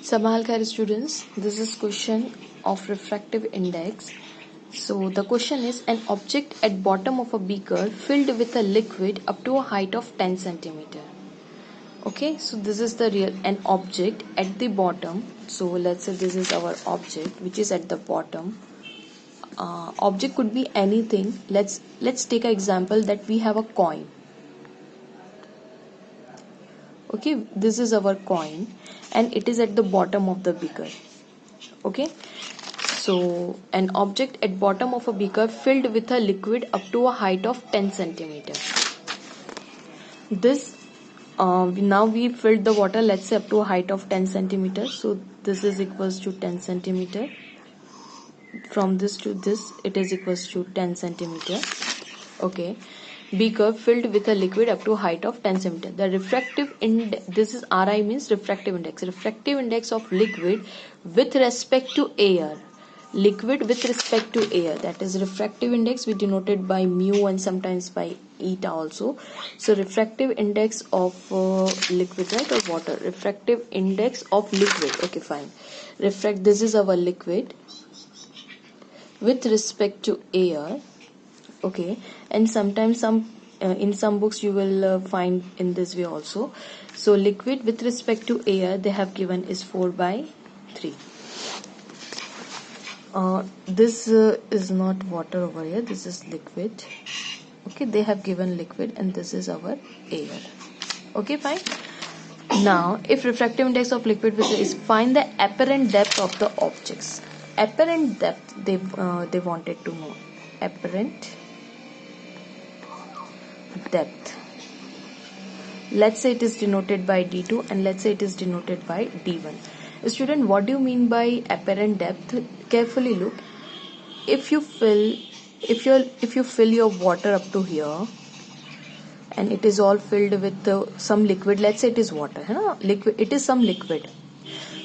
Sabahal Khair students, this is question of refractive index. So the question is, an object at bottom of a beaker filled with a liquid up to a height of 10 centimeter. Okay, so this is the an object at the bottom. So let's say this is our object which is at the bottom. Object could be anything. Let's take an example that we have a coin. Okay, this is our coin and it is at the bottom of the beaker. Okay, so an object at bottom of a beaker filled with a liquid up to a height of 10 centimeter. This now we filled the water, let's say up to a height of 10 centimeter. So this is equals to 10 centimeter. From this to this it is equals to 10 centimeter. Okay, beaker filled with a liquid up to a height of 10 centimeter. The refractive index, this is Ri, means refractive index. Refractive index of liquid with respect to air. Liquid with respect to air, that is refractive index, we denoted by mu and sometimes by eta also. So refractive index of liquid, right, or water. Refractive index of liquid. Okay, fine. This is our liquid with respect to air. Okay, and sometimes in some books you will find in this way also. So liquid with respect to air they have given is 4/3. This is not water over here, this is liquid. Okay, they have given liquid and this is our air. Okay, fine. Now if refractive index of liquid is, find the apparent depth of the objects. Apparent depth they wanted to know. Apparent depth, let's say it is denoted by d2 and let's say it is denoted by d1. Student, what do you mean by apparent depth? Carefully look. If you fill your water up to here and it is all filled with some liquid, let's say it is water, liquid, it is some liquid.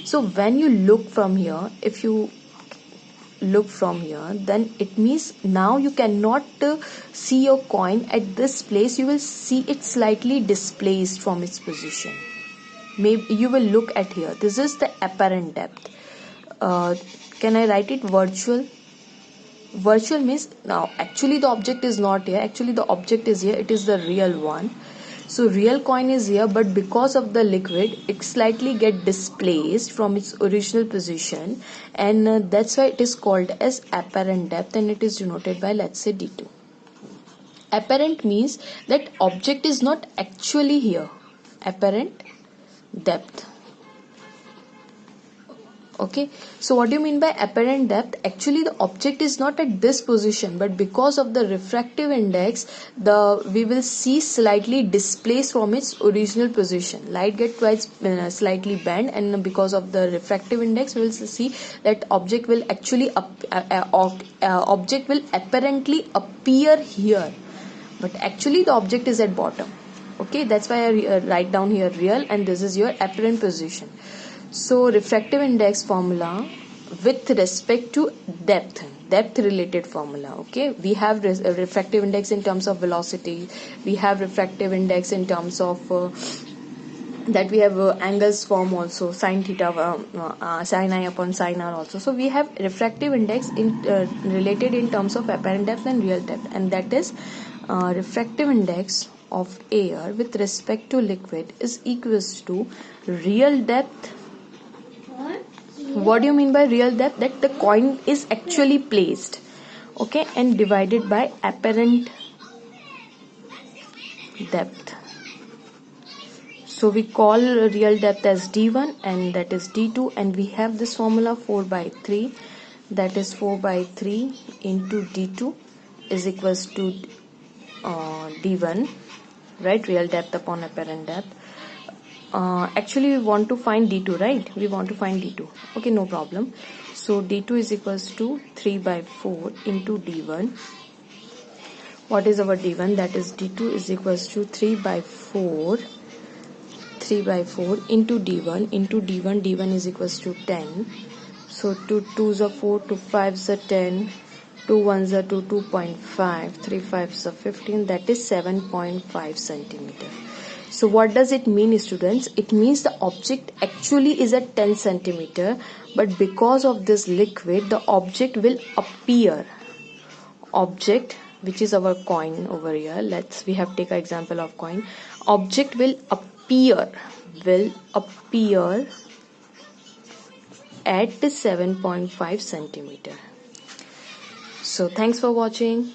So when you look from here, if you look from here, then it means now you cannot see your coin at this place. You will see it slightly displaced from its position. Maybe you will look at here. This is the apparent depth. Can I write it virtual? Virtual means now actually the object is not here, actually the object is here, it is the real one. So real coin is here, but because of the liquid it slightly get displaced from its original position, and that's why it is called as apparent depth, and it is denoted by, let's say, d2. Apparent means that object is not actually here. Apparent depth. Okay, so what do you mean by apparent depth? Actually the object is not at this position, but because of the refractive index we will see slightly displaced from its original position. Light get twice slightly bent, and because of the refractive index we will see that object will actually object will apparently appear here, but actually the object is at bottom. Okay, that's why I write down here real, and this is your apparent position. So refractive index formula with respect to depth related formula. Okay, we have refractive index in terms of velocity, we have refractive index in terms of that we have angles form also, sin theta, sin I upon sin r also. So we have refractive index in related in terms of apparent depth and real depth, and that is refractive index of air with respect to liquid is equals to real depth. What do you mean by real depth? That the coin is actually placed, okay, and divided by apparent depth. So we call real depth as d1 and that is d2, and we have this formula 4/3, that is 4/3 into d2 is equals to d1, right? Real depth upon apparent depth. Actually we want to find d2, right? We want to find d2. Okay, no problem. So d2 is equals to 3/4 into d1. What is our d1? That is d2 is equals to 3/4 into d1 into d1. d1 is equals to 10. So 2 2s are 4, 2 5s are 10, 2 1s are 2, 2.5, 3 5s are 15, that is 7.5 centimeter. So what does it mean, students? It means the object actually is at 10 centimeter, but because of this liquid, the object will appear. Object, which is our coin over here. We have take an example of coin. Object will appear at 7.5 centimeter. So thanks for watching.